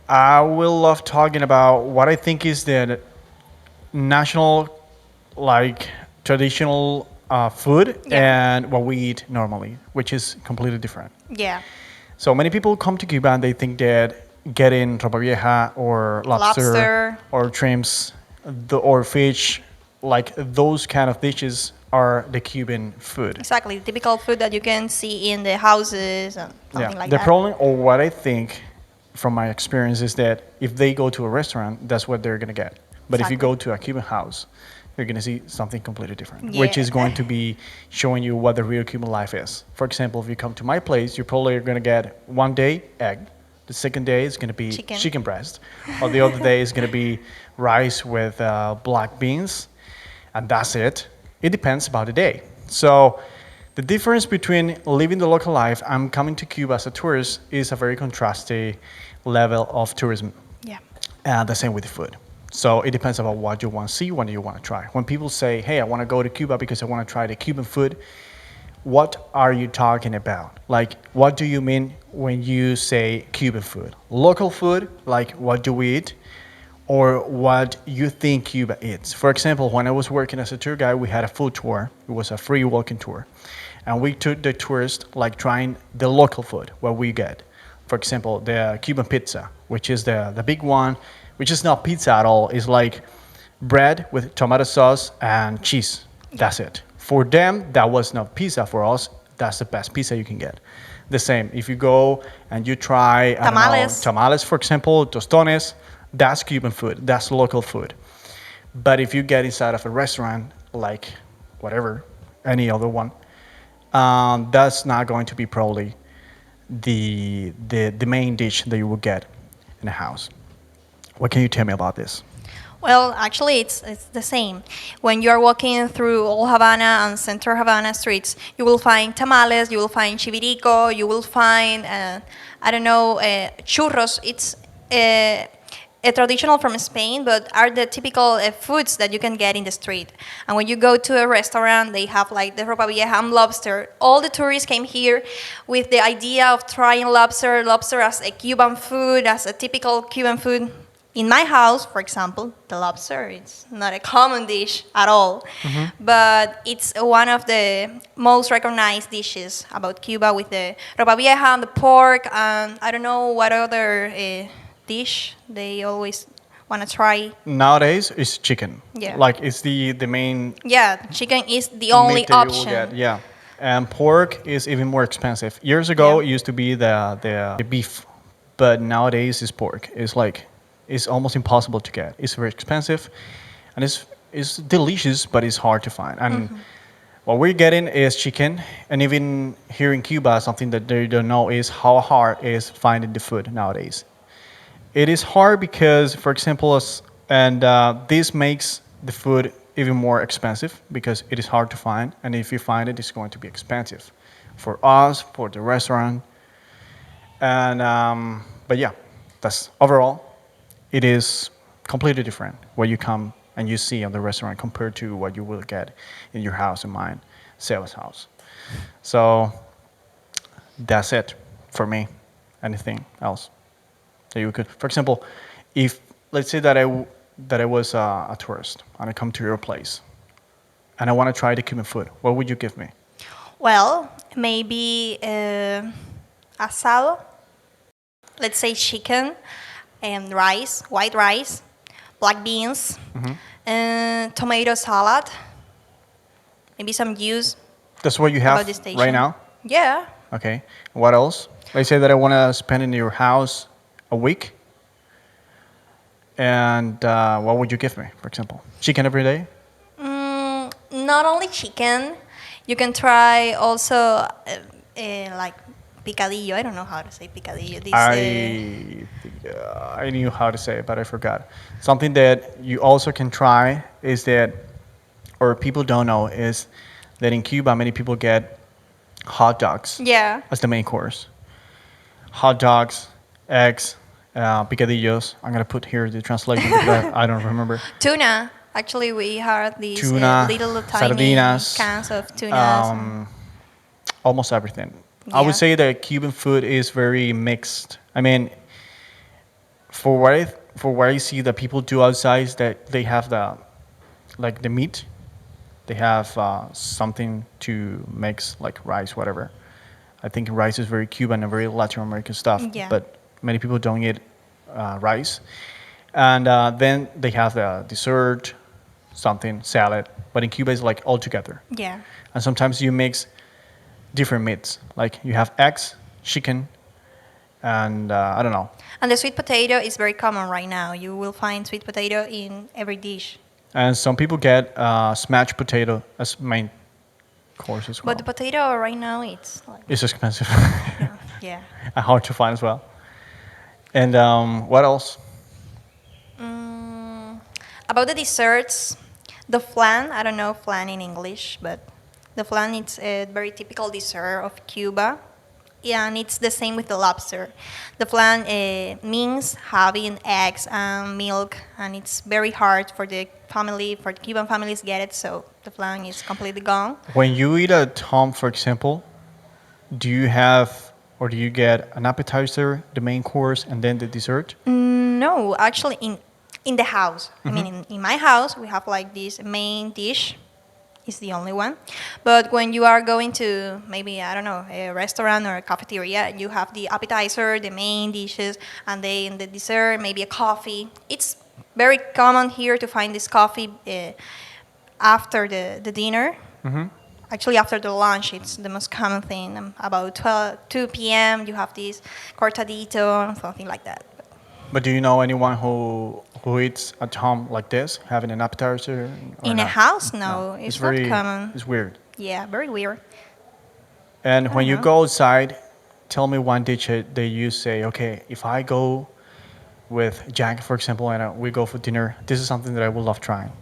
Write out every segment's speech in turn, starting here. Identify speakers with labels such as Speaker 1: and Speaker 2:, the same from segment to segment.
Speaker 1: I will love talking about what I think is the national, like traditional food
Speaker 2: Yeah.
Speaker 1: and what we eat normally, which is completely different.
Speaker 2: Yeah.
Speaker 1: So many people come to Cuba and they think that getting ropa vieja or lobster
Speaker 2: Lobster.
Speaker 1: or shrimps or fish, like those kind of dishes are the Cuban food.
Speaker 2: Exactly. Typical food that you can see in the houses and
Speaker 1: Yeah.
Speaker 2: something like
Speaker 1: The
Speaker 2: that.
Speaker 1: problem, or what I think from my experience, is that if they go to a restaurant, that's what they're going to get. But if you
Speaker 2: Exactly.
Speaker 1: go to a Cuban house, you're going to see something completely different, which
Speaker 2: Yeah.
Speaker 1: is going to be showing you what the real Cuban life is. For example, if you come to my place, you probably are going to get one day egg, the second day is going to be
Speaker 2: Chicken.
Speaker 1: chicken breast, or the other day is going to be rice with black beans, and that's it. It depends about the day. So the difference between living the local life and coming to Cuba as a tourist is a very contrasting level of tourism.
Speaker 2: Yeah.
Speaker 1: And the same with the food. So it depends about what you want to see, what you want to try. When people say, hey, I want to go to Cuba because I want to try the Cuban food, what are you talking about? Like, what do you mean when you say Cuban food? Local food, like what do we eat? Or what you think Cuba is. For example, when I was working as a tour guide, we had a food tour. It was a free walking tour. And we took the tourists like trying the local food, what we get. For example, the Cuban pizza, which is the big one, which is not pizza at all. It's like bread with tomato sauce and cheese.
Speaker 2: Yeah.
Speaker 1: That's it. For them, that was not pizza. For us, that's the best pizza you can get. The same. If you go and you try, I don't know,
Speaker 2: Tamales.
Speaker 1: tamales, for example, tostones, that's Cuban food. That's local food. But if you get inside of a restaurant, like whatever, any other one, that's not going to be probably the main dish that you will get in a house. What can you tell me about this?
Speaker 2: Well, actually, it's the same. When you are walking through Old Havana and Central Havana streets, you will find tamales, you will find chivirico, you will find, I don't know, churros. It's a traditional from Spain, but are the typical foods that you can get in the street. And when you go to a restaurant, they have like the ropa vieja and lobster. All the tourists came here with the idea of trying lobster as a Cuban food, as a typical Cuban food. In my house, for example, the lobster, it's not a common dish at all, but it's one of the most recognized dishes about Cuba with the ropa vieja and the pork, and I don't know what other dish they always want to try.
Speaker 1: Nowadays, it's chicken.
Speaker 2: Yeah.
Speaker 1: Like it's the main
Speaker 2: Yeah, chicken is the only
Speaker 1: meat that you will
Speaker 2: option.
Speaker 1: get. Yeah, and pork is even more expensive. Years ago,
Speaker 2: Yeah.
Speaker 1: it used to be the beef, but nowadays it's pork. It's like it's almost impossible to get. It's very expensive, and it's delicious, but it's hard to find. And what we're getting is chicken, and even here in Cuba, something that they don't know is how hard it is finding the food nowadays. It is hard because, for example, this makes the food even more expensive because it is hard to find, and if you find it, it's going to be expensive for us, for the restaurant, and but yeah, that's overall, it is completely different what you come and you see on the restaurant compared to what you will get in your house and mine, sales house. So that's it for me. Anything else that you could, for example, if let's say that I was a tourist and I come to your place and I want to try the Cuban food, what would you give me?
Speaker 2: Well, maybe asado, let's say chicken and rice, white rice, black beans, tomato salad, maybe some juice
Speaker 1: That's what you
Speaker 2: about the
Speaker 1: have right
Speaker 2: station.
Speaker 1: now.
Speaker 2: Yeah.
Speaker 1: Okay. What else? Let's say that I want to spend in your house a week, and what would you give me, for example? Chicken every day?
Speaker 2: Not only chicken, you can try also like picadillo. I don't know how to say picadillo.
Speaker 1: I knew how to say it, but I forgot. Something that you also can try is that, or people don't know, is that in Cuba many people get hot dogs
Speaker 2: Yeah.
Speaker 1: as the main course. Hot dogs, eggs, picadillos. I'm gonna put here the translation because I don't remember.
Speaker 2: Tuna. Actually, we have these
Speaker 1: Tuna,
Speaker 2: little tiny
Speaker 1: sardinas,
Speaker 2: cans of tunas.
Speaker 1: um, almost everything. I would
Speaker 2: Yeah.
Speaker 1: say that Cuban food is very mixed. I mean, for what I see that people do outside is that they have the meat. They have something to mix like rice, whatever. I think rice is very Cuban and very Latin American stuff,
Speaker 2: Yeah.
Speaker 1: but many people don't eat rice. And then they have the dessert, something salad. But in Cuba, it's like all together.
Speaker 2: Yeah.
Speaker 1: And sometimes you mix different meats. Like you have eggs, chicken, and I don't know.
Speaker 2: And the sweet potato is very common right now. You will find sweet potato in every dish.
Speaker 1: And some people get smashed potato as main course as
Speaker 2: But
Speaker 1: well.
Speaker 2: the potato right now it's like
Speaker 1: It's expensive
Speaker 2: yeah.
Speaker 1: and hard to find as well. And what else?
Speaker 2: Mm, about the desserts, the flan, I don't know flan in English, but the flan it's a very typical dessert of Cuba. Yeah, and it's the same with the lobster. The flan means having eggs and milk, and it's very hard for the family, for the Cuban families get it, so the flan is completely gone.
Speaker 1: When you eat at home, for example, do you have or do you get an appetizer, the main course, and then the dessert?
Speaker 2: No, actually, in the house. I mean, in my house, we have like this main dish. Is the only one. But when you are going to maybe I don't know a restaurant or a cafeteria, you have the appetizer, the main dishes, and then the dessert, maybe a coffee. It's very common here to find this coffee after the dinner. Actually, after the lunch, it's the most common thing. About 2 p.m., you have this cortadito, something like that.
Speaker 1: But do you know anyone who eats at home like this, having an appetizer or
Speaker 2: In a
Speaker 1: not?
Speaker 2: house, no,
Speaker 1: It's
Speaker 2: it's not
Speaker 1: very
Speaker 2: common.
Speaker 1: it's weird.
Speaker 2: Yeah, very weird.
Speaker 1: And
Speaker 2: I
Speaker 1: when
Speaker 2: don't
Speaker 1: you
Speaker 2: know.
Speaker 1: go outside, tell me one dish that you say, okay, if I go with Jack, for example, and we go for dinner, this is something that I would love trying.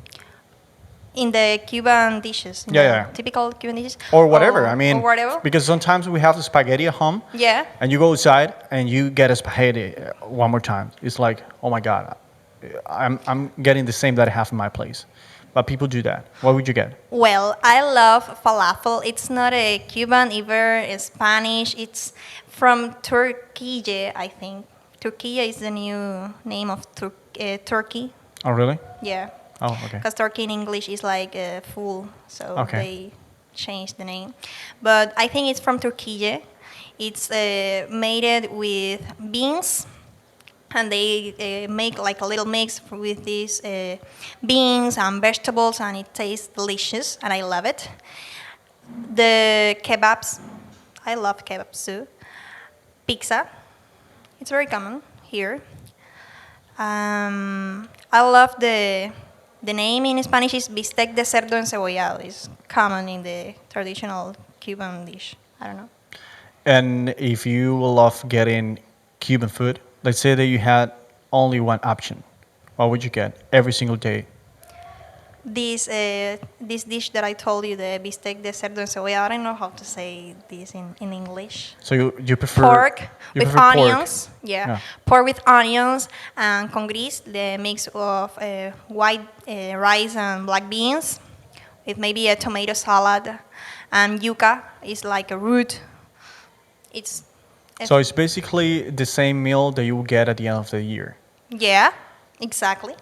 Speaker 2: In the Cuban dishes, in
Speaker 1: Yeah,
Speaker 2: the
Speaker 1: yeah.
Speaker 2: typical Cuban dishes,
Speaker 1: Or whatever. I
Speaker 2: or
Speaker 1: mean,
Speaker 2: whatever.
Speaker 1: because sometimes we have the spaghetti at home,
Speaker 2: Yeah.
Speaker 1: and you go outside and you get a spaghetti one more time. It's like, oh my god, I'm getting the same that I have in my place. But people do that. What would you get?
Speaker 2: Well, I love falafel. It's not a Cuban either. It's Spanish. It's from Turkey, I think. Turkey is the new name of Turkey.
Speaker 1: Oh, really?
Speaker 2: Yeah.
Speaker 1: Oh, okay.
Speaker 2: Because Turkey in English is like full, so
Speaker 1: Okay.
Speaker 2: they changed the name. But I think it's from Turkey. It's made with beans, and they make like a little mix with these beans and vegetables, and it tastes delicious, and I love it. The kebabs, I love kebabs too. Pizza, it's very common here. I love the name in Spanish is bistec de cerdo encebollado. It's common in the traditional Cuban dish. I don't know.
Speaker 1: And if you love getting Cuban food, let's say that you had only one option, what would you get every single day?
Speaker 2: This dish that I told you, the bistec de cerdo encebollado. I don't know how to say this in English.
Speaker 1: So you prefer
Speaker 2: Pork
Speaker 1: you
Speaker 2: with
Speaker 1: prefer pork.
Speaker 2: onions. Yeah.
Speaker 1: Yeah.
Speaker 2: Pork with onions and con gris, the mix of white rice and black beans, with maybe a tomato salad, and yuca is like a root. It's
Speaker 1: So it's basically the same meal that you will get at the end of the year.
Speaker 2: yeah, exactly.